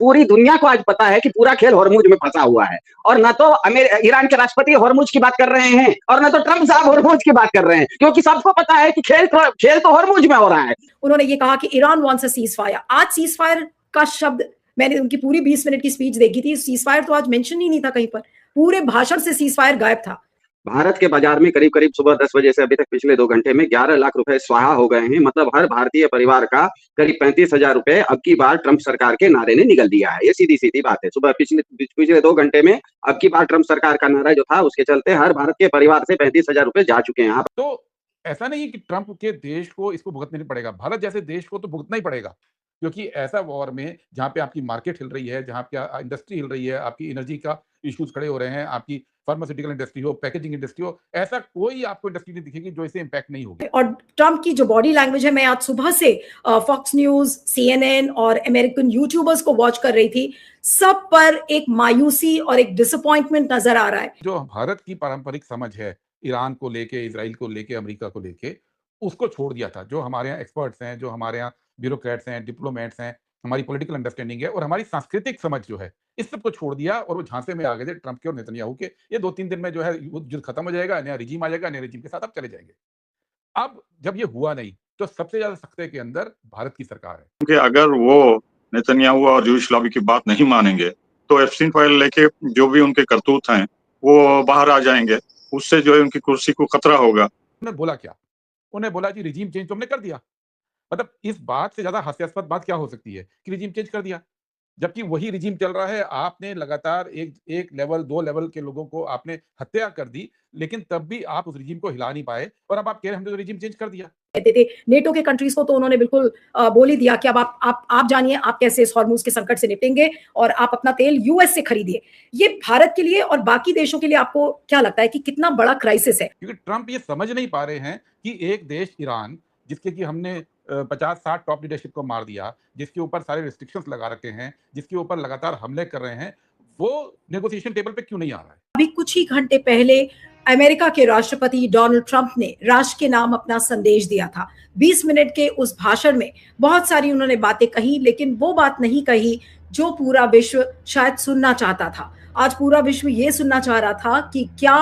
पूरी दुनिया को आज पता है कि पूरा खेल हॉर्मुज में फंसा हुआ है, और न तो ईरान के राष्ट्रपति हॉर्मुज की बात कर रहे हैं और न तो ट्रंप साहब हॉर्मुज की बात कर रहे हैं, क्योंकि सबको पता है कि खेल तो हॉर्मुज में हो रहा है। उन्होंने ये कहा कि Iran wants a cease fire. आज सीज फायर का शब्द, मैंने उनकी पूरी 20 मिनट की स्पीच देखी थी, सीज फायर तो आज मेंशन ही नहीं था कहीं पर, पूरे भाषण से सीज फायर गायब था। भारत के बाजार में करीब करीब सुबह 10 बजे से अभी तक पिछले 2 घंटे में 11 लाख रुपए स्वाहा हो गए हैं। मतलब हर भारतीय परिवार का करीब 35,000 रुपए अब की बार ट्रंप सरकार के नारे ने निगल दिया है। ये सीधी सीधी बात है। सुबह पिछले 2 घंटे में अब की बार ट्रंप सरकार का नारा जो था, उसके चलते हर भारत के परिवार से 35,000 रुपए जा चुके हैं। तो ऐसा नहीं है कि ट्रंप के देश को इसको भुगतना नहीं पड़ेगा, भारत जैसे देश को तो भुगतना ही पड़ेगा, क्योंकि ऐसा वॉर में जहां पे आपकी मार्केट हिल रही है, जहां पे इंडस्ट्री हिल रही है, आपकी एनर्जी का इश्यूज खड़े हो रहे हैं, आपकी फार्मास्यूटिकल इंडस्ट्री हो, पैकेजिंग इंडस्ट्री हो, ऐसा कोई आपको इंडस्ट्री नहीं दिखेगी जो इसे इंपैक्ट नहीं होगी। और ट्रंप की जो बॉडी लैंग्वेज है, मैं आज सुबह से फॉक्स न्यूज, सीएनएन और अमेरिकन यूट्यूबर्स को वॉच कर रही थी, सब पर एक मायूसी और एक डिसअपॉइंटमेंट नजर आ रहा है। जो भारत की पारंपरिक समझ है ईरान को लेके, इजराइल को लेके, अमेरिका को लेके, उसको छोड़ दिया था। जो हमारे यहाँ एक्सपर्ट्स हैं, जो हमारे यहाँ ब्यूरोक्रेट्स हैं, डिप्लोमेट्स हैं, हमारी पॉलिटिकल अंडरस्टैंडिंग है और हमारी सांस्कृतिक समझ जो है, इस सब को छोड़ दिया और वो झांसे में आ गए थे ट्रंप के और नेतन्याहू के। ये 2-3 दिन में जो है युद्ध खत्म हो जाएगा, नया रिजीम आ जाएगा, नए रिजीम के साथ आप चले जाएंगे। अब जब ये हुआ नहीं, तो सबसे ज्यादा सख्ते के अंदर भारत की सरकार है। क्योंकि अगर वो नेतन्याहू और जूश लॉबी की बात नहीं मानेंगे तो एप्स्टीन फाइल लेके जो भी उनके करतूत हैं वो बाहर आ जाएंगे। उससे जो है उनकी कुर्सी को खतरा होगा। उन्होंने बोला क्या? उन्होंने बोला जी रिजीम चेंज तो हमने कर दिया। मतलब इस बात से ज्यादा हास्यास्पद बात क्या हो सकती है कि रिजीम चेंज कर दिया, जबकि वही रिजीम चल रहा है। आपने लगातार एक लेवल 2 लेवल के लोगों को आपने हत्या कर दी, लेकिन तब भी आप उस रिजीम को हिला नहीं पाए और अब आप कह रहे हैं हमने तो रिजीम चेंज कर दिया। कहते थे नेटो के कंट्रीज को, तो उन्होंने बिल्कुल बोल ही दिया कि अब आप जानिए आप कैसे इस हॉर्मुज के संकट से निपटेंगे और आप अपना तेल यूएस से खरीदिए। ये भारत के लिए और बाकी देशों के लिए आपको क्या लगता है कि कितना बड़ा क्राइसिस है? क्योंकि ट्रंप ये समझ नहीं पा रहे हैं कि एक देश ईरान, जिसके कि हमने 50-60 टॉप लीडरशिप को मार दिया, जिसके ऊपर सारे रिस्ट्रिक्शंस लगा रखे हैं, जिसके ऊपर लगातार हमले कर रहे हैं, वो नेगोशिएशन टेबल पे क्यों नहीं आ रहा है? अभी कुछ ही घंटे पहले अमेरिका के राष्ट्रपति डोनाल्ड ट्रंप ने राष्ट्र के नाम अपना संदेश दिया था। 20 मिनट के उस भाषण में बहुत सारी उन्होंने बातें कही, लेकिन वो बात नहीं कही जो पूरा विश्व शायद सुनना चाहता था। आज पूरा विश्व ये सुनना चाह रहा था कि क्या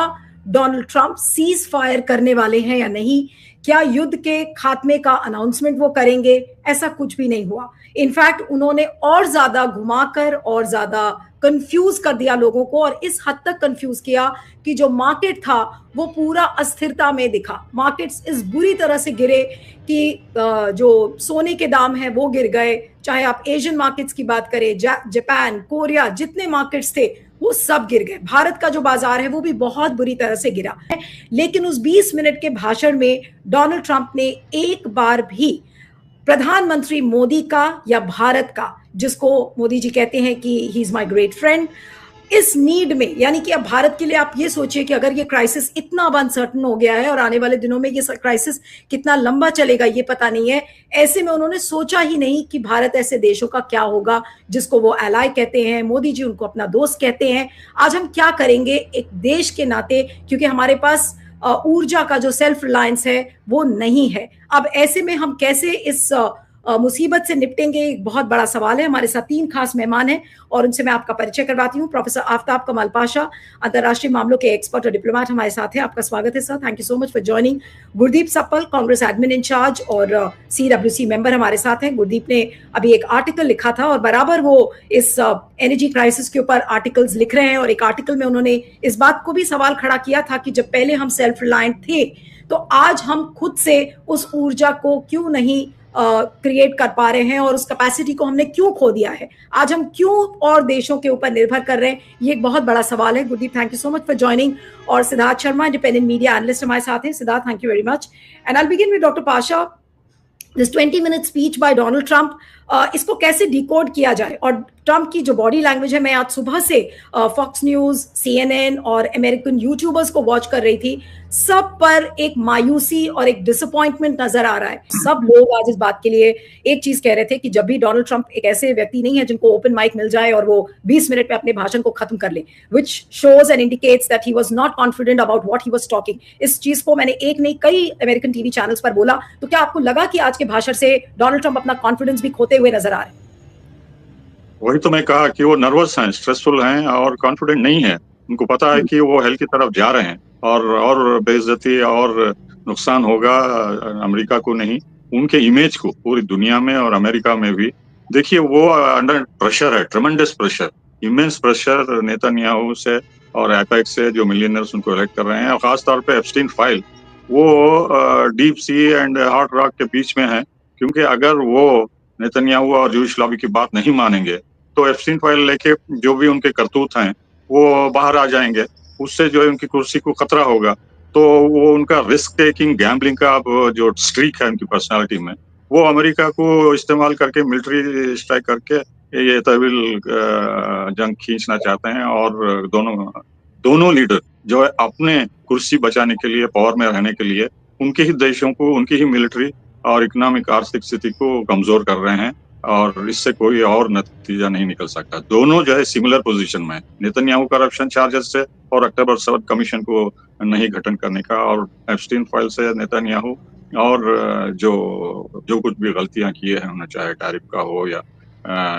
डोनाल्ड ट्रंप सीज फायर करने वाले हैं या नहीं, क्या युद्ध के खात्मे का अनाउंसमेंट वो करेंगे। ऐसा कुछ भी नहीं हुआ। इनफैक्ट उन्होंने और ज्यादा घुमाकर और ज्यादा कंफ्यूज कर दिया लोगों को, और इस हद तक कंफ्यूज किया कि जो मार्केट था वो पूरा अस्थिरता में दिखा। मार्केट्स इस बुरी तरह से गिरे कि जो सोने के दाम है वो गिर गए। चाहे आप एशियन मार्केट्स की बात करें, जापान, कोरिया, जितने मार्केट्स थे वो सब गिर गए। भारत का जो बाजार है वो भी बहुत बुरी तरह से गिरा। लेकिन उस 20 मिनट के भाषण में डोनाल्ड ट्रंप ने एक बार भी प्रधानमंत्री मोदी का या भारत का, जिसको मोदी जी कहते हैं कि he is my great friend, इस नीड में, यानी कि अब भारत के लिए आप ये सोचिए कि अगर ये क्राइसिस इतना अब अनसर्टन हो गया है और आने वाले दिनों में ये क्राइसिस कितना लंबा चलेगा ये पता नहीं है, ऐसे में उन्होंने सोचा ही नहीं कि भारत ऐसे देशों का क्या होगा जिसको वो एलाय कहते हैं। मोदी जी उनको अपना दोस्त कहते हैं। आज हम क्या करेंगे एक देश के नाते, क्योंकि हमारे पास ऊर्जा का जो सेल्फ रिलायंस है वो नहीं है। अब ऐसे में हम कैसे इस मुसीबत से निपटेंगे, एक बहुत बड़ा सवाल है। हमारे साथ 3 खास मेहमान हैं और उनसे मैं आपका परिचय करवाती हूँ। प्रोफेसर आफ्ताब कमाल पाशा, अंतर्राष्ट्रीय मामलों के एक्सपर्ट और डिप्लोमेट हमारे साथ हैं। आपका स्वागत है sir, thank you so much for joining. Gurdeep Sappal, Congress admin incharge और CWC मेंबर हमारे साथ हैं। गुरदीप ने अभी एक आर्टिकल लिखा था और बराबर वो इस एनर्जी क्राइसिस के ऊपर आर्टिकल्स लिख रहे हैं, और एक आर्टिकल में उन्होंने इस बात को भी सवाल खड़ा किया था कि जब पहले हम सेल्फ रिलायंट थे तो आज हम खुद से उस ऊर्जा को क्यों नहीं क्रिएट कर पा रहे हैं और उस कैपेसिटी को हमने क्यों खो दिया है। आज हम क्यों और देशों के ऊपर निर्भर कर रहे हैं, ये एक बहुत बड़ा सवाल है। Gurdeep, thank you so much for joining. और Siddharth Sharma, independent media analyst हमारे साथ हैं। Siddharth, thank you very much. And I will begin with doctor Pasha. This 20-minute speech by Donald Trump, इसको कैसे डिकोड किया जाए? और ट्रंप की जो बॉडी लैंग्वेज है, मैं आज सुबह से फॉक्स न्यूज, CNN और अमेरिकन यूट्यूबर्स को वॉच कर रही थी, सब पर एक मायूसी और एक डिसअपॉइंटमेंट नजर आ रहा है। सब लोग आज इस बात के लिए एक चीज कह रहे थे कि जब भी डोनाल्ड ट्रंप एक ऐसे व्यक्ति नहीं है जिनको ओपन माइक मिल जाए और वो 20 मिनट में अपने भाषण को खत्म कर ले, which shows and indicates that he was not confident about what he was talking. इस चीज को मैंने एक नहीं कई अमेरिकन टीवी चैनल्स पर बोला। तो क्या आपको लगा कि आज के भाषण से डोनाल्ड ट्रंप अपना कॉन्फिडेंस भी खोते हुए नजर आ रहे हैं? वही तो मैं कहा कि वो नर्वस हैं, स्ट्रेसफुल हैं और कॉन्फिडेंट नहीं है। उनको पता है कि वो हेल की तरफ जा रहे हैं और बेइज्जती और नुकसान होगा अमेरिका को नहीं, उनके इमेज को पूरी दुनिया में और अमेरिका में भी। देखिए वो अंडर प्रेशर है, ट्रेमेंडस प्रेशर, इमेंस प्रेशर नेतन्याहू से और एपेक्स से जो मिलियनर्स उनको इलेक्ट कर रहे हैं, और खास तौर पे एप्स्टीन फाइल वो deep sea and hard rock के बीच में है, क्योंकि अगर वो नेतन्याहू और जूश लॉबी की बात नहीं मानेंगे तो एप्स्टीन फाइल लेके जो भी उनके करतूत हैं वो बाहर आ जाएंगे। उससे जो है उनकी कुर्सी को खतरा होगा। तो वो उनका रिस्क टेकिंग गैम्बलिंग का अब जो स्ट्रीक है उनकी पर्सनालिटी में, वो अमेरिका को इस्तेमाल करके मिलिट्री स्ट्राइक करके ये तहवील जंग खींचना चाहते हैं। और दोनों लीडर जो है अपने कुर्सी बचाने के लिए, पावर में रहने के लिए उनके ही देशों को, उनकी ही मिलिट्री और इकोनॉमिक आर्थिक स्थिति को कमजोर कर रहे हैं, और इससे कोई और नतीजा नहीं निकल सकता। दोनों जो है सिमिलर पोजीशन में, नेतन्याहू करप्शन चार्जेस से और अक्टूबर 7 कमीशन को नहीं गठन करने का, और एप्स्टीन फाइल से नेतन्याहू और जो कुछ भी गलतियां किए हैं उन्हें, चाहे टैरिफ का हो या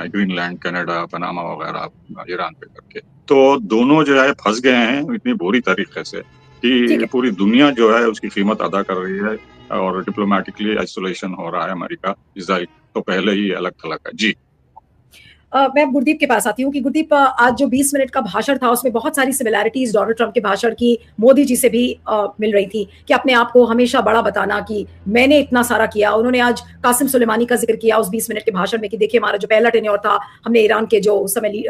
ग्रीनलैंड, कनाडा, पनामा वगैरह ईरान पे करके, तो दोनों जो है फंस गए हैं इतनी बुरी तरीके से कि पूरी दुनिया जो है उसकी कीमत अदा कर रही है, और डिप्लोमेटिकली आइसोलेशन हो रहा है अमेरिका। इजराइल तो पहले ही अलग थलग है। जी मैं गुरदीप के पास आती हूँ कि गुरदीप, आज जो 20 मिनट का भाषण था उसमें बहुत सारी सिमिलैरिटीज डोनाल्ड ट्रंप के भाषण की मोदी जी से भी मिल रही थी, कि अपने आप को हमेशा बड़ा बताना कि मैंने इतना सारा किया। उन्होंने आज कासिम सुलेमानी का जिक्र किया उस 20 मिनट के भाषण में कि देखिए हमारा जो पहला टेन्योर था, हमने ईरान के जो उस समय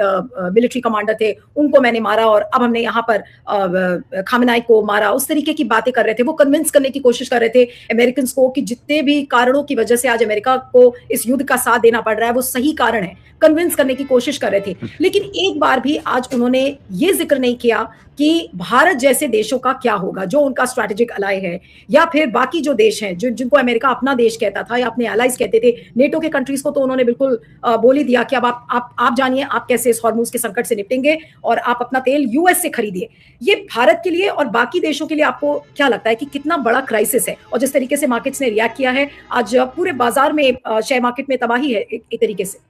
मिलिट्री कमांडर थे उनको मैंने मारा, और अब हमने यहाँ पर खामेनेई को मारा। उस तरीके की बातें कर रहे थे। वो कन्विंस करने की कोशिश कर रहे थे अमेरिकन को कि जितने भी कारणों की वजह से आज अमेरिका को इस युद्ध का साथ देना पड़ रहा है वो सही कारण है, कन्विंस करने की कोशिश कर रहे थे। लेकिन एक बार भी आज उन्होंने ये जिक्र नहीं किया कि भारत जैसे देशों का क्या होगा, जो उनका स्ट्रैटेजिक अलाय है, या फिर बाकी जो देश हैं जिनको अमेरिका अपना देश कहता था या अपने अलाइज कहते थे। नेटो के कंट्रीज को तो उन्होंने बिल्कुल बोल ही दिया कि अब आप जानिए आप कैसे इस हॉर्मुज के संकट से निपटेंगे, और आप अपना तेल यूएस से खरीदिए। ये भारत के लिए और बाकी देशों के लिए आपको क्या लगता है कि कितना बड़ा क्राइसिस है? और जिस तरीके से मार्केट्स ने रिएक्ट किया है, आज पूरे बाजार में, शेयर मार्केट में तबाही है एक तरीके से।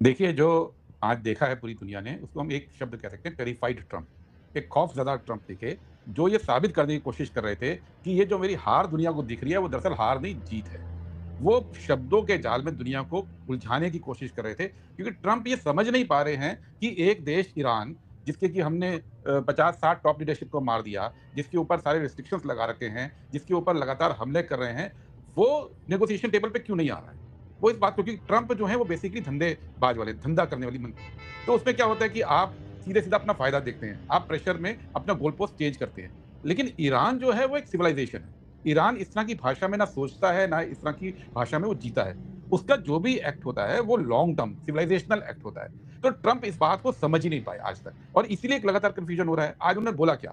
देखिए, जो आज देखा है पूरी दुनिया ने, उसको हम एक शब्द कह सकते हैं, टेरिफाइड ट्रंप। एक खौफजदा ट्रंप दिखे, जो ये साबित करने की कोशिश कर रहे थे कि ये जो मेरी हार दुनिया को दिख रही है वो दरअसल हार नहीं, जीत है। वो शब्दों के जाल में दुनिया को उलझाने की कोशिश कर रहे थे, क्योंकि ट्रंप ये समझ नहीं पा रहे हैं कि एक देश ईरान, जिसके कि हमने 50-60 टॉप लीडरशिप को मार दिया, जिसके ऊपर सारे रिस्ट्रिक्शंस लगा रखे हैं, जिसके ऊपर लगातार हमले कर रहे हैं, वो नेगोशिएशन टेबल पे क्यों नहीं आ रहा है? वो इस बात को, क्योंकि ट्रंप जो है वो बेसिकली धंधेबाज वाले, धंधा करने वाली तो उसमें क्या होता है कि आप सीधे-सीधा अपना फायदा देखते हैं, आप प्रेशर में अपना गोल पोस्ट चेंज करते हैं। लेकिन ईरान जो है वो एक सिविलाइजेशन है। ईरान इस तरह की भाषा में ना सोचता है, ना इस तरह की भाषा में वो जीता है। उसका जो भी एक्ट होता है वो लॉन्ग टर्म सिविलाइजेशनल एक्ट होता है। तो ट्रंप इस बात को समझ ही नहीं पाए आज तक, और इसीलिए एक लगातार कंफ्यूजन हो रहा है। आज उन्होंने बोला क्या?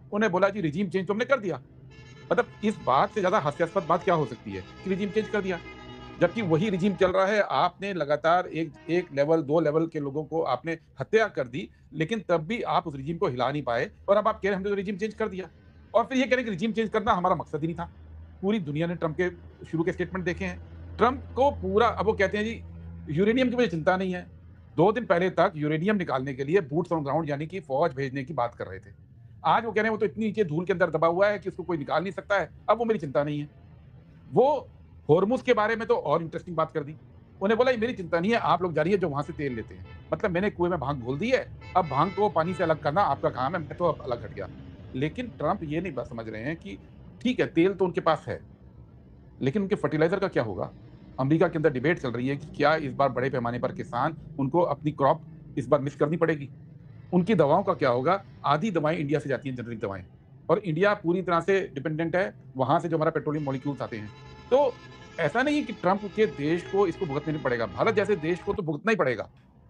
उन्होंने बोला जी रिजीम चेंज तो हमने कर दिया। मतलब इस बात से ज्यादा हास्यास्पद बात क्या हो सकती है कि रिजीम चेंज कर दिया, जबकि वही रिजीम चल रहा है। आपने लगातार एक लेवल, 2 लेवल के लोगों को आपने हत्या कर दी, लेकिन तब भी आप उस रिजीम को हिला नहीं पाए, और अब आप कह रहे हैं हमने तो रिजीम चेंज कर दिया, और फिर ये कह रहे हैं कि रिजीम चेंज करना हमारा मकसद ही नहीं था। पूरी दुनिया ने ट्रंप के शुरू के स्टेटमेंट देखे हैं। ट्रंप को पूरा, अब वो कहते हैं जी यूरेनियम की मुझे चिंता नहीं है। 2 दिन पहले तक यूरेनियम निकालने के लिए बूट्स ऑन ग्राउंड यानी कि फौज भेजने की बात कर रहे थे। आज वो कह रहे हैं वो तो इतनी नीचे धूल के अंदर दबा हुआ है कि उसको कोई निकाल नहीं सकता है, अब वो मेरी चिंता नहीं है। वो हॉर्मुज के बारे में तो और इंटरेस्टिंग बात कर दी। उन्हें बोला ये मेरी चिंता नहीं है, आप लोग जानिए जो वहां से तेल लेते हैं। मतलब मैंने कुएं में भांग घोल दी है, अब भांग को पानी से अलग करना आपका काम है, मैं तो अब अलग हट गया। लेकिन ट्रंप ये नहीं बात समझ रहे हैं कि ठीक है तेल तो उनके पास है, लेकिन उनके फर्टिलाइजर का क्या होगा? अमेरिका के अंदर डिबेट चल रही है कि क्या इस बार बड़े पैमाने पर किसान उनको अपनी क्रॉप इस बार मिस करनी पड़ेगी। उनकी दवाओं का क्या होगा? आधी दवाएं इंडिया से जाती हैं, जेनरिक दवाएं, और इंडिया पूरी तरह से डिपेंडेंट है वहां से जो हमारा पेट्रोलियम मॉलिक्यूल्स आते हैं। तो ऐसा नहीं है कि ट्रंप के देश को इसको भुगतना नहीं पड़ेगा, भारत जैसे देश को तो भुगतना ही पड़ेगा,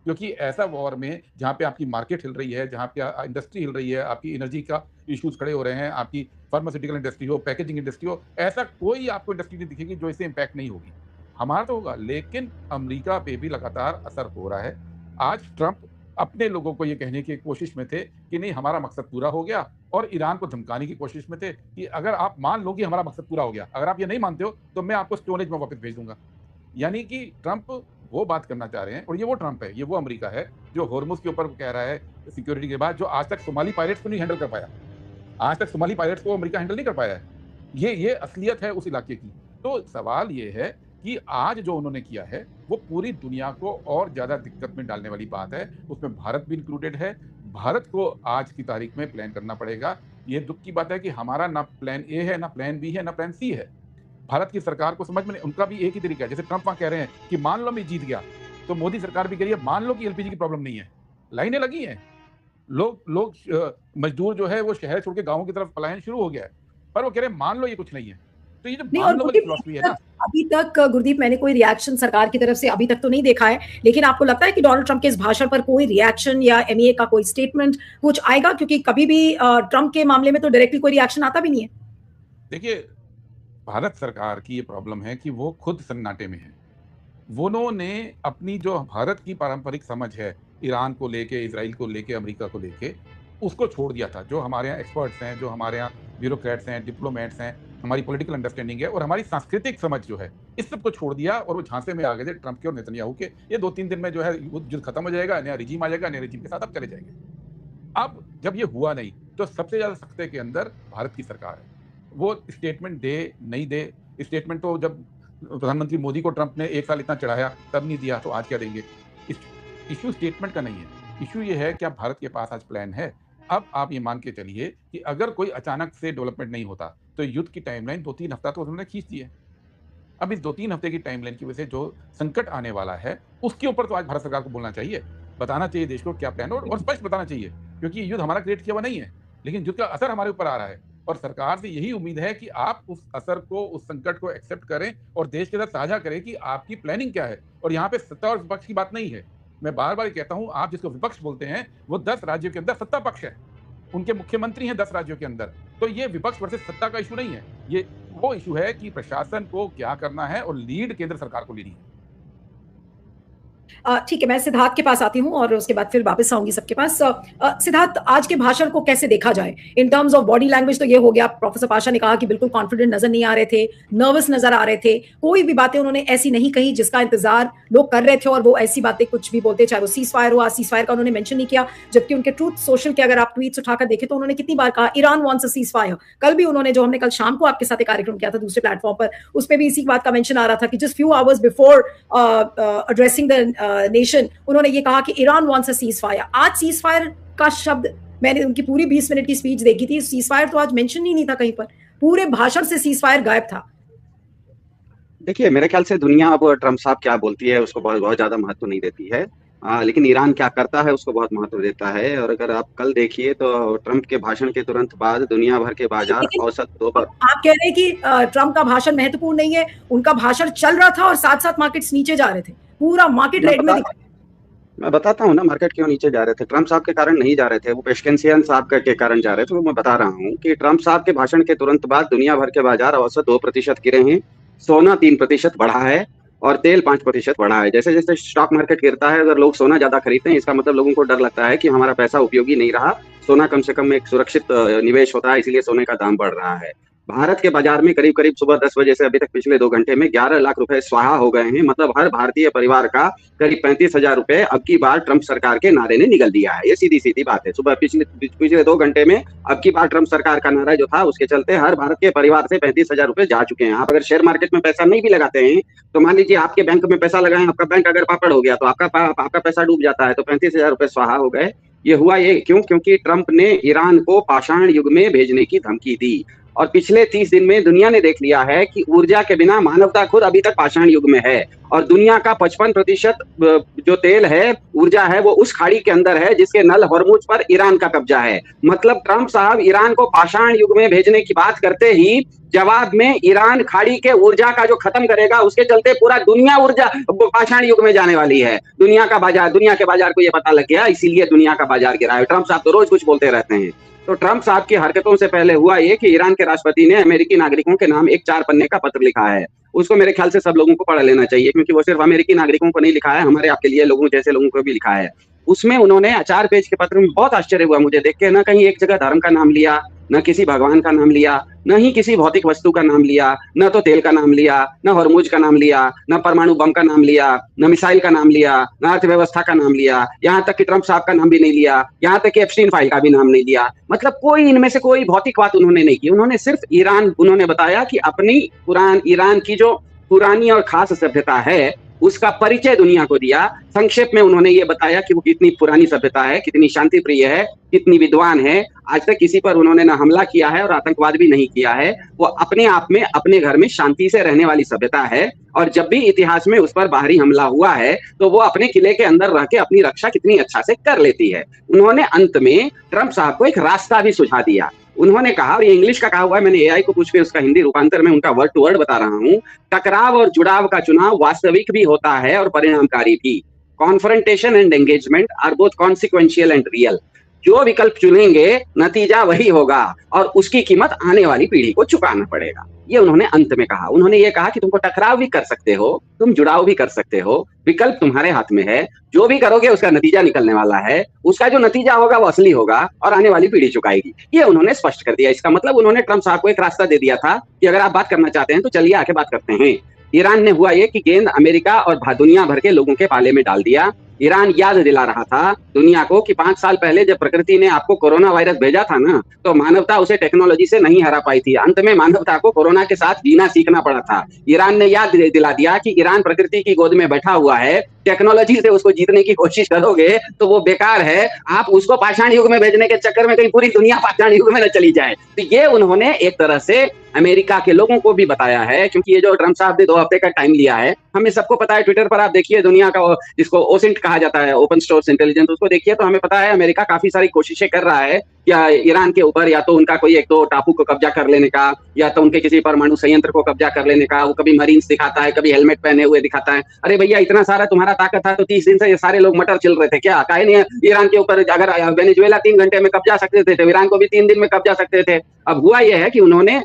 क्योंकि ऐसा वॉर में जहाँ पे आपकी मार्केट हिल रही है, जहाँ पे इंडस्ट्री हिल रही है, आपकी एनर्जी का इश्यूज खड़े हो रहे हैं, आपकी फार्मास्यूटिकल इंडस्ट्री हो, पैकेजिंग इंडस्ट्री हो, ऐसा कोई आपको इंडस्ट्री नहीं दिखेगी जो इससे इम्पैक्ट नहीं होगी। हमारा तो होगा, लेकिन अमेरिका पे भी लगातार असर हो रहा है। आज ट्रंप अपने लोगों को ये कहने की कोशिश में थे कि नहीं हमारा मकसद पूरा हो गया, और ईरान को धमकाने की कोशिश में थे कि अगर आप मान लो कि हमारा मकसद पूरा हो गया, अगर आप ये नहीं मानते हो तो मैं आपको स्टोन एज में वापस भेज दूंगा। यानी कि ट्रंप वो बात करना चाह रहे हैं, और ये वो ट्रंप है, ये वो अमेरिका है जो होर्मुज के ऊपर कह रहा है सिक्योरिटी के बाद, जो आज तक सोमाली पायरेट्स को नहीं हैंडल कर पाया। आज तक सोमाली पायरेट्स को अमेरिका हैंडल नहीं कर पाया है। ये असलियत है उस इलाके की। तो सवाल ये है कि आज जो उन्होंने किया है वो पूरी दुनिया को और ज्यादा दिक्कत में डालने वाली बात है। उसमें भारत भी इंक्लूडेड है। भारत को आज की तारीख में प्लान करना पड़ेगा। ये दुख की बात है कि हमारा ना प्लान ए है, ना प्लान बी है, ना प्लान सी है। भारत की सरकार को समझ में, उनका भी एक ही तरीका है। जैसे ट्रंप वहां कह रहे हैं कि मान लो मैं जीत गया, तो मोदी सरकार भी कह रही है मान लो कि एलपीजी की प्रॉब्लम नहीं है। लाइनें लगी हैं, लोग मजदूर जो है वो शहर छोड़ के गांवों की तरफ पलायन शुरू हो गया है, पर वो कह रहे हैं मान लो ये कुछ नहीं है। तो ये जो नहीं, मान और लो वाली फिलॉसफी है ना, अभी तक गुरदीप मैंने कोई रिएक्शन सरकार की तरफ से अभी तक तो नहीं देखा है, लेकिन आपको लगता है कि डोनाल्ड ट्रंप के इस भाषण पर कोई रिएक्शन या एमईए का कोई स्टेटमेंट कुछ आएगा? क्योंकि कभी भी ट्रंप के मामले में तो डायरेक्टली कोई रिएक्शन आता भी नहीं है। देखिए, भारत सरकार की ये प्रॉब्लम है कि वो खुद सन्नाटे में है। उन्होंने अपनी जो भारत की पारंपरिक समझ है ईरान को लेके, इजराइल को लेके, अमेरिका को लेके, उसको छोड़ दिया था। जो हमारे यहाँ एक्सपर्ट्स हैं, जो हमारे यहाँ ब्यूरोक्रेट्स हैं, डिप्लोमेट्स हैं, हमारी पॉलिटिकल अंडरस्टैंडिंग है और हमारी सांस्कृतिक समझ जो है, इस सब को छोड़ दिया और वो झांसे में आ गए थे ट्रंप के और नेतन्याहू के। ये 2-3 दिन में जो है युद्ध खत्म हो जाएगा, नया रिजीम आ जाएगा, नए रिजीम के साथ अब चले जाएंगे। अब जब ये हुआ नहीं, तो सबसे ज्यादा सख्ते के अंदर भारत की सरकार है। वो स्टेटमेंट दे नहीं दे, स्टेटमेंट तो जब प्रधानमंत्री मोदी को ट्रंप ने 1 साल इतना चढ़ाया तब नहीं दिया, तो आज क्या देंगे? इश्यू स्टेटमेंट का नहीं है, इश्यू ये है कि भारत के पास आज प्लान है। अब आप ये मान के चलिए कि अगर कोई अचानक से डेवलपमेंट नहीं होता तो युद्ध की टाइमलाइन 2-3 हफ्ता तो उन्होंने खींच दी है। अब इस 2-3 हफ्ते की टाइमलाइन की वजह से जो संकट आने वाला है उसके ऊपर तो आज भारत सरकार को बोलना चाहिए, बताना चाहिए देश को क्या प्लान है और स्पष्ट बताना चाहिए, क्योंकि ये युद्ध हमारा क्रिएट किया हुआ नहीं है, लेकिन युद्ध का असर हमारे ऊपर आ रहा है और सरकार से यही उम्मीद है कि आप उस असर को, उस संकट को एक्सेप्ट करें और देश के साथ साझा करें कि आपकी प्लानिंग क्या है। और यहाँ पे सत्ता और विपक्ष की बात नहीं है। मैं बार बार कहता हूँ, आप जिसको विपक्ष बोलते हैं वो 10 राज्यों के अंदर सत्ता पक्ष है, उनके मुख्यमंत्री हैं 10 राज्यों के अंदर। तो ये विपक्ष वर्सेस सत्ता का इशू नहीं है, ये वो इशू है कि प्रशासन को क्या करना है और लीड केंद्र सरकार को लेनी है। ठीक है, मैं सिद्धार्थ के पास आती हूँ और उसके बाद फिर वापस आऊंगी सबके पास। सिद्धार्थ, आज के भाषण को कैसे देखा जाए in terms of body language? तो ये हो गया, प्रोफेसर पाशा ने कहा कि बिल्कुल कॉन्फिडेंट नजर नहीं आ रहे थे, नर्वस नजर आ रहे थे, कोई भी बातें उन्होंने ऐसी नहीं कही जिसका इंतजार लोग कर रहे थे और वो ऐसी बातें कुछ भी बोलते, चाहे वो सीज फायर हो, सीज फायर का उन्होंने मेंशन नहीं किया, जबकि उनके ट्रूथ सोशल के अगर आप ट्वीट्स उठाकर देखें तो उन्होंने कितनी बार कहा Iran wants a cease fire. कल भी उन्होंने, जो हमने कल शाम को आपके साथ एक कार्यक्रम किया था दूसरे प्लेटफॉर्म पर, उस पर भी इसी बात का मेंशन आ रहा था कि just few hours before addressing the nation उन्होंने ये कहा कि Iran wants a cease fire. आज सीज फायर का शब्द, मैंने उनकी पूरी 20 मिनट की स्पीच देखी थी, सीज फायर तो आज मेंशन ही नहीं था कहीं पर, पूरे भाषण से सीज फायर गायब था। देखिए, मेरे ख्याल से दुनिया अब ट्रंप साहब क्या बोलती है उसको बहुत ज्यादा महत्व नहीं देती है, लेकिन ईरान क्या करता है उसको बहुत महत्व देता है। और अगर आप कल देखिए तो ट्रंप के भाषण के तुरंत बाद दुनिया भर के बाजार औसत 2 पर। आप कह रहे हैं कि ट्रंप का भाषण महत्वपूर्ण नहीं है, उनका भाषण चल रहा था और साथ साथ मार्केट्स नीचे जा रहे थे, पूरा मार्केट रेड में दिखा। मैं बताता हूँ ना मार्केट क्यों नीचे जा रहे थे। ट्रंप साहब के कारण नहीं जा रहे थे, वो पेशकेंसियन साहब के कारण जा रहे थे। वो मैं बता रहा हूँ कि ट्रंप साहब के भाषण के तुरंत बाद दुनिया भर के बाजार औसत 2% गिरे हैं, सोना 3% बढ़ा है और तेल 5% बढ़ा है। जैसे जैसे स्टॉक मार्केट गिरता है, अगर लोग सोना ज्यादा खरीदते हैं इसका मतलब लोगों को डर लगता है कि हमारा पैसा उपयोगी नहीं रहा, सोना कम से कम एक सुरक्षित निवेश होता है, इसलिए सोने का दाम बढ़ रहा है। भारत के बाजार में करीब करीब सुबह 10 बजे से अभी तक पिछले 2 घंटे में 11 लाख रुपए स्वाहा हो गए हैं। मतलब हर भारतीय परिवार का करीब 35,000 रुपए अब की बार ट्रंप सरकार के नारे ने निगल दिया है। ये सीधी सीधी बात है। सुबह पिछले 2 घंटे में अब की बार ट्रंप सरकार का नारा जो था उसके चलते हर भारत के परिवार से 35,000 रुपए जा चुके हैं। आप अगर शेयर मार्केट में पैसा नहीं भी लगाते हैं तो मान लीजिए आपके बैंक में पैसा लगाए, आपका बैंक अगर पापड़ हो गया तो आपका पैसा डूब जाता है, तो 35,000 रुपए स्वाहा हो गए। ये हुआ ये क्यों? क्योंकि ट्रंप ने ईरान को पाषाण युग में भेजने की धमकी दी और पिछले 30 दिन में दुनिया ने देख लिया है कि ऊर्जा के बिना मानवता खुद अभी तक पाषाण युग में है और दुनिया का 55% जो तेल है, ऊर्जा है, वो उस खाड़ी के अंदर है जिसके नल हॉर्मुज पर ईरान का कब्जा है। मतलब ट्रंप साहब ईरान को पाषाण युग में भेजने की बात करते ही जवाब में ईरान खाड़ी के ऊर्जा का जो खत्म करेगा उसके चलते पूरा दुनिया ऊर्जा पाषाण युग में जाने वाली है। दुनिया के बाजार को ये पता लग गया, इसीलिए दुनिया का बाजार गिरा है। ट्रंप साहब तो रोज कुछ बोलते रहते हैं। तो ट्रंप साहब की हरकतों से पहले हुआ ये कि ईरान के राष्ट्रपति ने अमेरिकी नागरिकों के नाम एक 4 पन्ने का पत्र लिखा है। उसको मेरे ख्याल से सब लोगों को पढ़ लेना चाहिए, क्योंकि वो सिर्फ अमेरिकी नागरिकों को नहीं लिखा है, हमारे आपके लिए लोगों जैसे लोगों को भी लिखा है। उसमें उन्होंने 4 पेज के पत्र में बहुत आश्चर्य हुआ मुझे देख के, ना कहीं एक जगह धर्म का नाम लिया, न किसी भगवान का नाम लिया, न ही किसी भौतिक वस्तु का नाम लिया, न तो तेल का नाम लिया, न हॉर्मुज का नाम लिया, न परमाणु बम का नाम लिया, न मिसाइल का नाम लिया, न अर्थव्यवस्था का नाम लिया, यहाँ तक कि ट्रंप साहब का नाम भी नहीं लिया, यहाँ तक कि एप्स्टीन फाइल का भी नाम नहीं लिया। मतलब कोई इनमें से कोई भौतिक बात उन्होंने नहीं की। उन्होंने सिर्फ ईरान, उन्होंने बताया कि अपनी ईरान की जो पुरानी और खास सभ्यता है उसका परिचय दुनिया को दिया। संक्षेप में उन्होंने ये बताया कि वो कितनी पुरानी सभ्यता है, कितनी शांति प्रिय है, कितनी विद्वान है। आज तक किसी पर उन्होंने ना हमला किया है और आतंकवाद भी नहीं किया है। वो अपने आप में अपने घर में शांति से रहने वाली सभ्यता है, और जब भी इतिहास में उस पर बाहरी हमला हुआ है तो वो अपने किले के अंदर रह के अपनी रक्षा कितनी अच्छा से कर लेती है। उन्होंने अंत में ट्रंप साहब को एक रास्ता भी सुझा दिया। उन्होंने कहा, और ये इंग्लिश का कहा हुआ है, मैंने एआई को पूछ के उसका हिंदी रूपांतर में उनका वर्ड टू वर्ड बता रहा हूं। टकराव और जुड़ाव का चुनाव वास्तविक भी होता है और परिणामकारी भी। Confrontation and engagement are both consequential and real. जो विकल्प चुनेंगे नतीजा वही होगा और उसकी कीमत आने वाली पीढ़ी को चुकाना पड़ेगा। ये उन्होंने अंत में कहा। उन्होंने ये कहा कि तुमको टकराव भी कर सकते हो, तुम जुड़ाव भी कर सकते हो, विकल्प तुम्हारे हाथ में है। जो भी करोगे उसका नतीजा निकलने वाला है, उसका जो नतीजा होगा वो असली होगा और आने वाली पीढ़ी चुकाएगी। ये उन्होंने स्पष्ट कर दिया। इसका मतलब उन्होंने ट्रंप साहब को एक रास्ता दे दिया था कि अगर आप बात करना चाहते हैं तो चलिए आके बात करते हैं। ईरान ने हुआ ये कि गेंद अमेरिका और दुनिया भर के लोगों के पाले में डाल दिया। ईरान याद दिला रहा था दुनिया को कि 5 साल पहले जब प्रकृति ने आपको कोरोना वायरस भेजा था ना, तो मानवता उसे टेक्नोलॉजी से नहीं हरा पाई थी। अंत में मानवता को कोरोना के साथ जीना सीखना पड़ा था। ईरान ने याद दिला दिया कि ईरान प्रकृति की गोद में बैठा हुआ है, टेक्नोलॉजी से उसको जीतने की कोशिश करोगे तो वो बेकार है। आप उसको पाषाण युग में भेजने के चक्कर में कहीं पूरी दुनिया पाषाण युग में न चली जाए। तो ये उन्होंने एक तरह से अमेरिका के लोगों को भी बताया है, क्योंकि ये जो ट्रंप साहब ने 2 हफ्ते का टाइम लिया है, हमें सबको पता है। ट्विटर पर आप देखिए, दुनिया का जिसको ओसिंट कहा जाता है, ओपन सोर्स इंटेलिजेंस, उसको देखिए तो हमें पता है अमेरिका काफी सारी कोशिशें कर रहा है या ईरान के ऊपर, या तो उनका कोई एक दो टापू को कब्जा कर लेने का, या तो उनके किसी परमाणु संयंत्र को कब्जा कर लेने का। वो कभी मरीन्स दिखाता है, कभी हेलमेट पहने हुए दिखाता है। अरे भैया, इतना सारा तुम्हारा ताकत था तो 30 दिन से ये सारे लोग मटर चल रहे थे क्या? काहे नहीं ईरान के ऊपर? अगर वेनेजुएला 3 घंटे में कब्जा सकते थे तो ईरान को भी 3 दिन में कब्जा सकते थे। अब हुआ यह है कि उन्होंने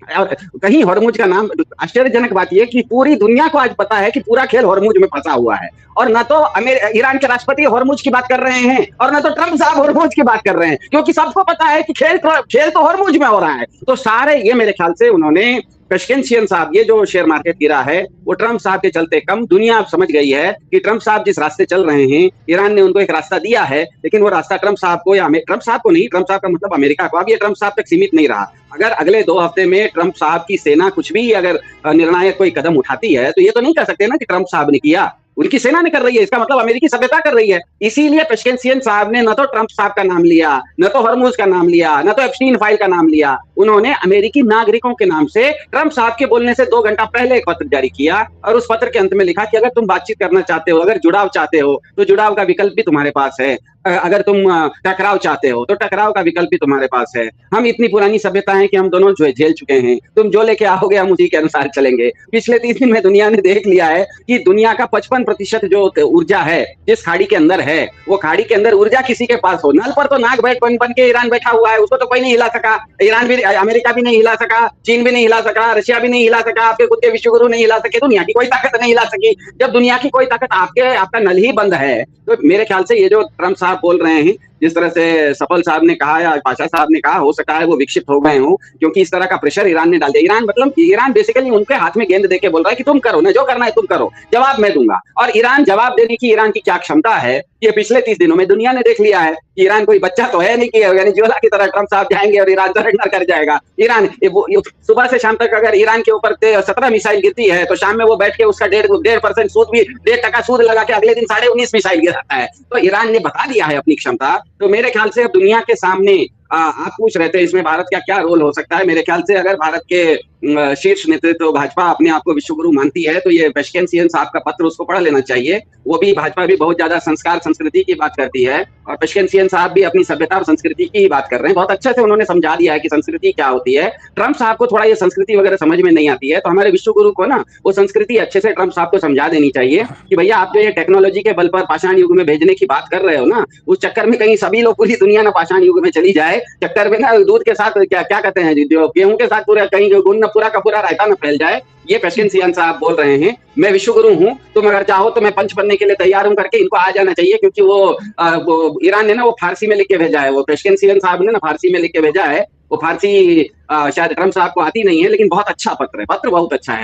कहीं हॉर्मुज का नाम, आश्चर्यजनक बात यह कि पूरी दुनिया को आज पता है कि पूरा खेल हॉर्मुज में फंसा हुआ है, और न तो ईरान के राष्ट्रपति हॉर्मुज की बात कर रहे हैं और न तो ट्रंप साहब हॉर्मुज की बात कर रहे हैं, क्योंकि सबको पता है कि खेल तो हॉर्मुज में हो रहा है। तो सारे ये मेरे ख्याल से उन्होंने पेशकेंशियन साहब, ये जो शेयर मार्केट गिरा है वो ट्रंप साहब के चलते कम। दुनिया अब समझ गई है कि ट्रंप साहब जिस रास्ते चल रहे हैं, ईरान ने उनको एक रास्ता दिया है, लेकिन वो रास्ता ट्रंप साहब को, या ट्रंप साहब को नहीं, ट्रंप साहब का मतलब अमेरिका को, अब ये ट्रंप साहब तक सीमित नहीं रहा। अगर अगले 2 हफ्ते में ट्रंप साहब की सेना कुछ भी अगर निर्णायक कोई कदम उठाती है तो ये तो नहीं कह सकते ना कि ट्रंप साहब ने किया, उनकी सेना ने कर रही है। इसका मतलब अमेरिकी सभ्यता कर रही है। इसीलिए पेशकेंशियन साहब ने न तो ट्रंप साहब का नाम लिया, न तो हॉर्मुज का नाम लिया, न तो एप्स्टीन फाइल का नाम लिया। उन्होंने अमेरिकी नागरिकों के नाम से ट्रंप साहब के बोलने से 2 घंटा पहले एक पत्र जारी किया, और उस पत्र के अंत में लिखा कि अगर तुम बातचीत करना चाहते हो, अगर जुड़ाव चाहते हो तो जुड़ाव का विकल्प भी तुम्हारे पास है, अगर तुम टकराव चाहते हो तो टकराव का विकल्प भी तुम्हारे पास है। हम इतनी पुरानी सभ्यता है कि हम दोनों झेल चुके हैं। तुम जो लेके आओगे हम उसी के अनुसार चलेंगे। पिछले 30 दिन में दुनिया ने देख लिया है कि दुनिया का 55% जो ऊर्जा है जिस खाड़ी के अंदर है, वो खाड़ी के अंदर ऊर्जा किसी के पास हो। नल पर तो नाक बन के ईरान बैठा हुआ है, उसको तो कोई नहीं हिला सका। ईरान भी, अमेरिका भी नहीं हिला सका, चीन भी नहीं हिला सका, रशिया भी नहीं हिला सका, आपके खुद के विश्वगुरु नहीं हिला सके, दुनिया की कोई ताकत नहीं हिला सकी। जब दुनिया की कोई ताकत आपका नल ही बंद है, तो मेरे ख्याल से ये जो ट्रंप साहब बोल रहे हैं, जिस तरह से सफल साहब ने कहा या पाशा साहब ने कहा, हो सकता है वो विक्षिप्त हो गए हों, क्योंकि इस तरह का प्रेशर ईरान ने डाल दिया। ईरान मतलब ईरान बेसिकली उनके हाथ में गेंद देके बोल रहा है कि तुम करो ना, जो करना है तुम करो, जवाब मैं दूंगा। और ईरान जवाब देने की ईरान की क्या क्षमता है, ये पिछले 30 दिनों में दुनिया ने देख लिया है। ईरान कोई बच्चा तो है नहीं कि वेनेजुएला की तरह ट्रंप साहब जाएंगे और ईरान सरेंडर कर जाएगा। ईरान सुबह से शाम तक अगर ईरान के ऊपर 17 मिसाइल गिरती है तो शाम में वो बैठ के उसका 1.5% सूद भी 1.5% सूद लगा के अगले दिन 19.5 मिसाइल गिराता है। तो ईरान ने बता दिया है अपनी क्षमता। तो मेरे ख्याल से अब दुनिया के सामने आप पूछ रहे थे इसमें भारत का क्या रोल हो सकता है। मेरे ख्याल से अगर भारत के शीर्ष नेतृत्व भाजपा अपने आप को विश्वगुरु मानती है तो ये पेशकेंशियन साहब का पत्र उसको पढ़ लेना चाहिए। वो भी, भाजपा भी बहुत ज्यादा संस्कार संस्कृति की बात करती है, और पेशकेंशियन साहब भी अपनी सभ्यता और संस्कृति की ही बात कर रहे हैं। बहुत अच्छे से उन्होंने समझा दिया है कि संस्कृति क्या होती है। ट्रंप साहब को थोड़ा ये संस्कृति वगैरह समझ में नहीं आती है, तो हमारे विश्वगुरु को ना वो संस्कृति अच्छे से ट्रंप साहब को समझा देनी चाहिए कि भैया आप जो ये टेक्नोलॉजी के बल पर पाषाण युग में भेजने की बात कर रहे हो ना, उस चक्कर में कहीं सभी लोग, पूरी दुनिया ना पाषाण युग में चली जाए। चक्कर में ना दूध के साथ क्या कहते हैं, जो गेहूं के साथ पूरा कहीं गुण न पूरा का पूरा रायता न फैल जाए। ये पेशेंसियन साहब बोल रहे हैं, मैं विश्वगुरु हूं, तुम अगर चाहो तो मैं पंच बनने के लिए तैयार हूं करके इनको आ जाना चाहिए, क्योंकि वो ईरान ने ना वो फारसी में लिख के भेजा है, वो पेशेंसियन साहब ने ना फारसी में लिख के भेजा है। वो फारसी शायद ट्रम्प साहब को आती नहीं है, लेकिन बहुत अच्छा पत्र है, पत्र बहुत अच्छा है।